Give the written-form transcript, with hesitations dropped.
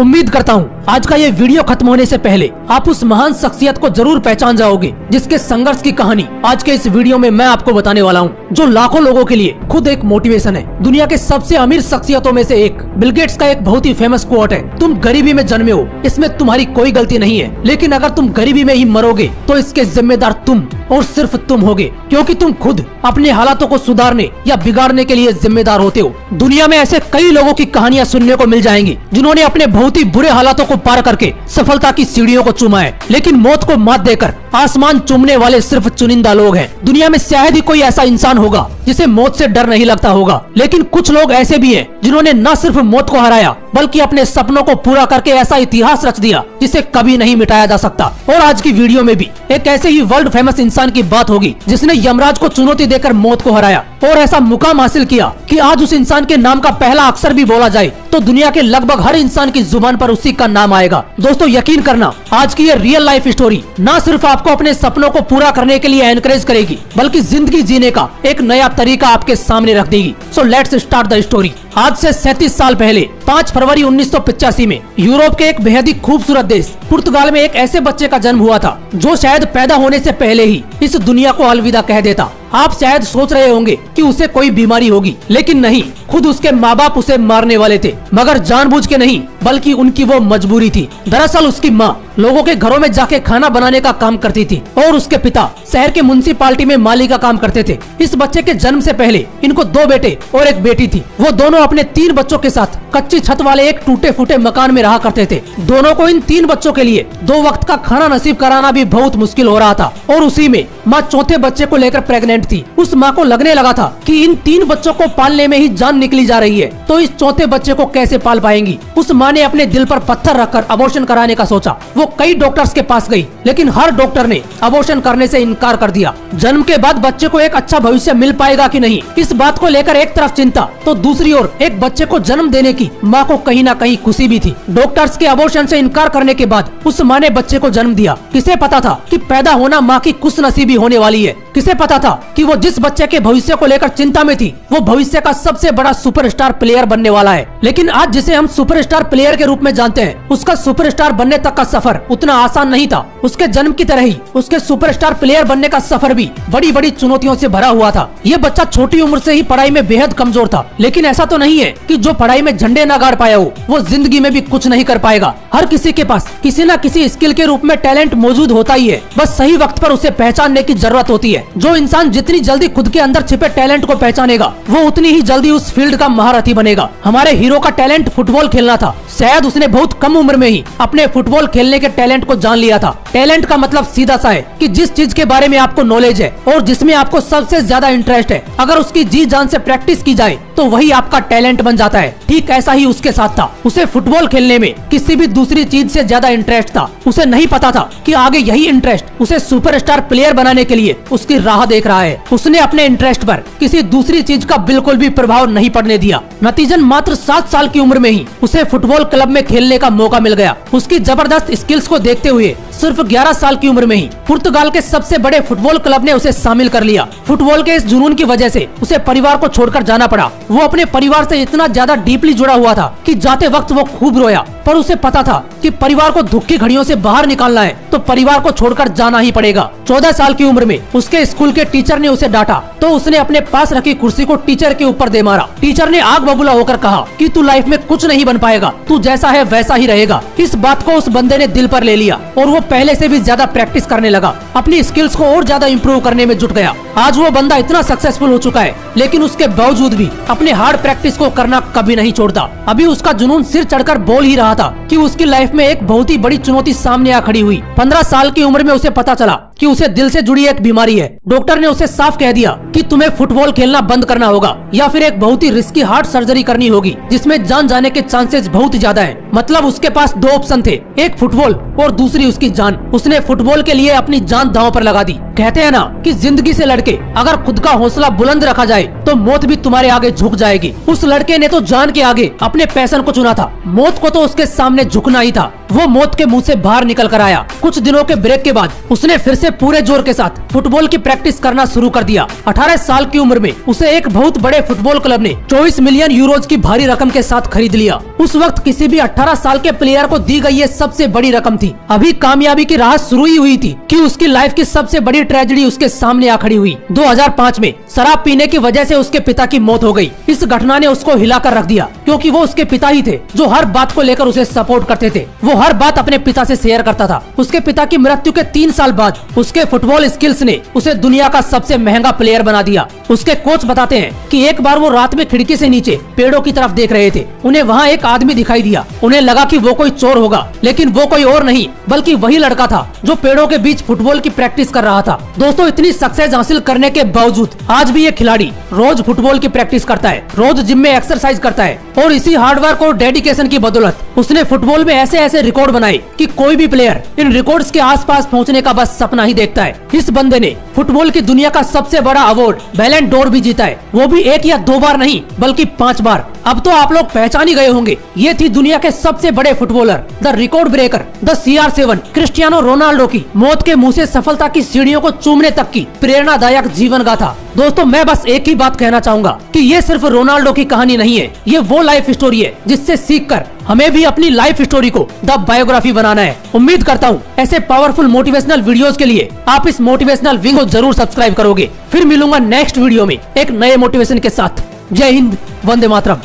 उम्मीद करता हूँ आज का ये वीडियो खत्म होने से पहले आप उस महान शख्सियत को जरूर पहचान जाओगे जिसके संघर्ष की कहानी आज के इस वीडियो में मैं आपको बताने वाला हूँ, जो लाखों लोगों के लिए खुद एक मोटिवेशन है। दुनिया के सबसे अमीर शख्सियतों में से एक बिल गेट्स का एक बहुत ही फेमस कोट है, तुम गरीबी में जन्मे हो, इसमें तुम्हारी कोई गलती नहीं है, लेकिन अगर तुम गरीबी में ही मरोगे तो इसके जिम्मेदार तुम और सिर्फ तुम होगे, क्योंकि तुम खुद अपने हालातों को सुधारने या बिगाड़ने के लिए जिम्मेदार होते हो। दुनिया में ऐसे कई लोगों की कहानियां सुनने को मिल जाएंगी जिन्होंने अपने बहुत ही बुरे हालातों को पार करके सफलता की सीढ़ियों को चूमा है, लेकिन मौत को मात देकर आसमान चूमने वाले सिर्फ चुनिंदा लोग हैं। दुनिया में शायद ही कोई ऐसा इंसान होगा जिसे मौत से डर नहीं लगता होगा, लेकिन कुछ लोग ऐसे भी हैं जिन्होंने न सिर्फ मौत को हराया बल्कि अपने सपनों को पूरा करके ऐसा इतिहास रच दिया जिसे कभी नहीं मिटाया जा सकता। और आज की वीडियो में भी एक ऐसे ही वर्ल्ड फेमस इंसान की बात होगी जिसने यमराज को चुनौती देकर मौत को हराया और ऐसा मुकाम हासिल किया कि आज उस इंसान के नाम का पहला अक्षर भी बोला जाए तो दुनिया के लगभग हर इंसान की जुबान पर उसी का नाम आएगा। दोस्तों यकीन करना, आज की ये रियल लाइफ स्टोरी न सिर्फ आपको अपने सपनों को पूरा करने के लिए एनकरेज करेगी बल्कि जिंदगी जीने का एक नया तरीका आपके सामने रख देगी। So let's start the story. आज से 37 साल पहले 5 फरवरी 1985 में यूरोप के एक बेहद ही खूबसूरत देश पुर्तगाल में एक ऐसे बच्चे का जन्म हुआ था जो शायद पैदा होने से पहले ही इस दुनिया को अलविदा कह देता। आप शायद सोच रहे होंगे कि उसे कोई बीमारी होगी, लेकिन नहीं, खुद उसके माँ बाप उसे मारने वाले थे, मगर जानबूझ के नहीं बल्कि उनकी वो मजबूरी थी। दरअसल उसकी माँ लोगों के घरों में जाके खाना बनाने का काम करती थी और उसके पिता शहर के म्युनिसिपालिटी में माली का काम करते थे। इस बच्चे के जन्म से पहले इनको 2 बेटे और एक बेटी थी। वो दोनों अपने 3 बच्चों के साथ कच्ची छत वाले एक टूटे फूटे मकान में रहा करते थे। दोनों को इन 3 बच्चों के लिए 2 वक्त का खाना नसीब कराना भी बहुत मुश्किल हो रहा था और उसी में माँ चौथे बच्चे को लेकर प्रेग्नेंट थी। उस माँ को लगने लगा था कि इन 3 बच्चों को पालने में ही जान निकली जा रही है, तो इस चौथे बच्चे को कैसे पाल पाएंगी। उस माँ ने अपने दिल पर पत्थर रखकर अबॉर्शन कराने का सोचा। वो कई डॉक्टर्स के पास गई, लेकिन हर डॉक्टर ने अबॉर्शन करने से इनकार कर दिया। जन्म के बाद बच्चे को एक अच्छा भविष्य मिल पाएगा कि नहीं, इस बात को लेकर एक तरफ चिंता तो दूसरी ओर एक बच्चे को जन्म देने की माँ को कहीं ना कहीं खुशी भी थी। डॉक्टर्स के अबॉर्शन से इनकार करने के बाद उस माँ ने बच्चे को जन्म दिया। किसे पता था कि पैदा होना माँ की खुशनसीबी होने वाली है। किसे पता था कि वो जिस बच्चे के भविष्य को लेकर चिंता में थी वो भविष्य का सबसे बड़ा सुपरस्टार प्लेयर बनने वाला है। लेकिन आज जिसे हम सुपरस्टार प्लेयर के रूप में जानते हैं, उसका सुपरस्टार बनने तक का सफर उतना आसान नहीं था। उसके जन्म की तरह ही उसके सुपरस्टार प्लेयर बनने का सफर भी बड़ी बड़ी चुनौतियों से भरा हुआ था। ये बच्चा छोटी उम्र से ही पढ़ाई में बेहद कमजोर था, लेकिन ऐसा तो नहीं है कि जो पढ़ाई में झंडे न गाड़ पाया हो वो जिंदगी में भी कुछ नहीं कर पाएगा। हर किसी के पास किसी न किसी स्किल के रूप में टैलेंट मौजूद होता ही है, बस सही वक्त पर उसे पहचानने की जरूरत होती है। जो इंसान जितनी जल्दी खुद के अंदर छिपे टैलेंट को पहचानेगा वो उतनी ही जल्दी उस फील्ड का महारथी बनेगा। हमारे हीरो का टैलेंट फुटबॉल खेलना था। शायद उसने बहुत कम उम्र में ही अपने फुटबॉल खेलने के टैलेंट को जान लिया था। टैलेंट का मतलब सीधा सा है कि जिस चीज के बारे में आपको नॉलेज है और जिसमें आपको सबसे ज्यादा इंटरेस्ट है, अगर उसकी जी जान से प्रैक्टिस की जाए तो वही आपका टैलेंट बन जाता है। ठीक ऐसा ही उसके साथ था। उसे फुटबॉल खेलने में किसी भी दूसरी चीज से ज्यादा इंटरेस्ट था। उसे नहीं पता था कि आगे यही इंटरेस्ट उसे सुपरस्टार प्लेयर बनाने के लिए उसकी राह देख रहा है। उसने अपने इंटरेस्ट पर किसी दूसरी चीज का बिल्कुल भी प्रभाव नहीं पड़ने दिया। नतीजन मात्र 7 साल की उम्र में ही उसे फुटबॉल क्लब में खेलने का मौका मिल गया। उसकी जबरदस्त स्किल्स को देखते हुए सिर्फ 11 साल की उम्र में ही पुर्तगाल के सबसे बड़े फुटबॉल क्लब ने उसे शामिल कर लिया। फुटबॉल के इस जुनून की वजह से उसे परिवार को छोड़कर जाना पड़ा। वो अपने परिवार से इतना ज्यादा डीपली जुड़ा हुआ था कि जाते वक्त वो खूब रोया, पर उसे पता था कि परिवार को दुख की घड़ियों से बाहर निकालना है तो परिवार को छोड़कर जाना ही पड़ेगा। 14 साल की उम्र में उसके स्कूल के टीचर ने उसे डांटा तो उसने अपने पास रखी कुर्सी को टीचर के ऊपर दे मारा। टीचर ने आग बबूला होकर कहा कि तू लाइफ में कुछ नहीं बन पाएगा, तू जैसा है वैसा ही रहेगा। इस बात को उस बंदे ने दिल पर ले लिया और वो पहले से भी ज्यादा प्रैक्टिस करने लगा, अपनी स्किल्स को और ज्यादा इम्प्रूव करने में जुट गया। आज वो बंदा इतना सक्सेसफुल हो चुका है, लेकिन उसके बावजूद भी अपने हार्ड प्रैक्टिस को करना कभी नहीं छोड़ता। अभी उसका जुनून सिर चढ़कर बोल ही रहा था कि उसकी लाइफ में एक बहुत ही बड़ी चुनौती सामने आ खड़ी हुई। 15 साल की उम्र में उसे पता चला कि उसे दिल से जुड़ी एक बीमारी है। डॉक्टर ने उसे साफ कह दिया कि तुम्हें फुटबॉल खेलना बंद करना होगा या फिर एक बहुत ही रिस्की हार्ट सर्जरी करनी होगी जिसमें जान जाने के चांसेस बहुत ज्यादा हैं। मतलब उसके पास 2 ऑप्शन थे, एक फुटबॉल और दूसरी उसकी जान। उसने फुटबॉल के लिए अपनी जान दांव पर लगा दी। कहते हैं ना कि जिंदगी से लड़के अगर खुद का हौसला बुलंद रखा जाए तो मौत भी तुम्हारे आगे झुक जाएगी। उस लड़के ने तो जान के आगे अपने पैशन को चुना था, मौत को तो उसके सामने झुकना ही था। वो मौत के मुंह से बाहर निकल कर आया। कुछ दिनों के ब्रेक के बाद उसने फिर से पूरे जोर के साथ फुटबॉल की प्रैक्टिस करना शुरू कर दिया। 18 साल की उम्र में उसे एक बहुत बड़े फुटबॉल क्लब ने 24 मिलियन यूरोज की भारी रकम के साथ खरीद लिया। उस वक्त किसी भी 18 साल के प्लेयर को दी गई ये सबसे बड़ी रकम थी। अभी कामयाबी की राह शुरू ही हुई थी कि उसकी लाइफ की सबसे बड़ी ट्रेजेडी उसके सामने आ खड़ी हुई। 2005 में शराब पीने की वजह से उसके पिता की मौत हो गई। इस घटना ने उसको हिलाकर रख दिया, क्योंकि वो उसके पिता ही थे जो हर बात को लेकर उसे सपोर्ट करते थे। वो हर बात अपने पिता से शेयर करता था। उसके पिता की मृत्यु के 3 साल बाद उसके फुटबॉल स्किल्स ने उसे दुनिया का सबसे महंगा प्लेयर बना दिया। उसके कोच बताते हैं कि एक बार वो रात में खिड़की से नीचे पेड़ों की तरफ देख रहे थे। उन्हें वहाँ एक आदमी दिखाई दिया। उन्हें लगा कि वो कोई चोर होगा, लेकिन वो कोई और नहीं बल्कि वही लड़का था जो पेड़ों के बीच फुटबॉल की प्रैक्टिस कर रहा था। दोस्तों, इतनी सक्सेस हासिल करने के बावजूद आज भी ये खिलाड़ी रोज फुटबॉल की प्रैक्टिस करता है, रोज जिम में एक्सरसाइज करता है और इसी हार्डवर्क और डेडिकेशन की बदौलत उसने फुटबॉल में ऐसे ऐसे रिकॉर्ड बनाए कि कोई भी प्लेयर इन रिकॉर्ड्स के आसपास पहुंचने का बस सपना ही देखता है। इस बंदे ने फुटबॉल की दुनिया का सबसे बड़ा अवार्ड बैलन डोर भी जीता है, वो भी 1 या 2 बार नहीं बल्कि 5 बार। अब तो आप लोग पहचान ही गए होंगे, ये थी दुनिया के सबसे बड़े footballer, the record breaker, the CR7 Cristiano Ronaldo की मौत के मुंह से सफलता की सीढ़ियों को चूमने तक की प्रेरणादायक जीवन गाथा। दोस्तों, मैं बस एक ही बात कहना चाहूंगा कि ये सिर्फ रोनाल्डो की कहानी नहीं है, ये वो लाइफ स्टोरी है जिससे सीखकर हमें भी अपनी लाइफ स्टोरी को द बायोग्राफी बनाना है। उम्मीद करता हूँ ऐसे पावरफुल मोटिवेशनल वीडियोस के लिए आप इस मोटिवेशनल विंग को जरूर सब्सक्राइब करोगे। फिर मिलूंगा नेक्स्ट वीडियो में एक नए मोटिवेशन के साथ। जय हिंद, वंदे मातरम।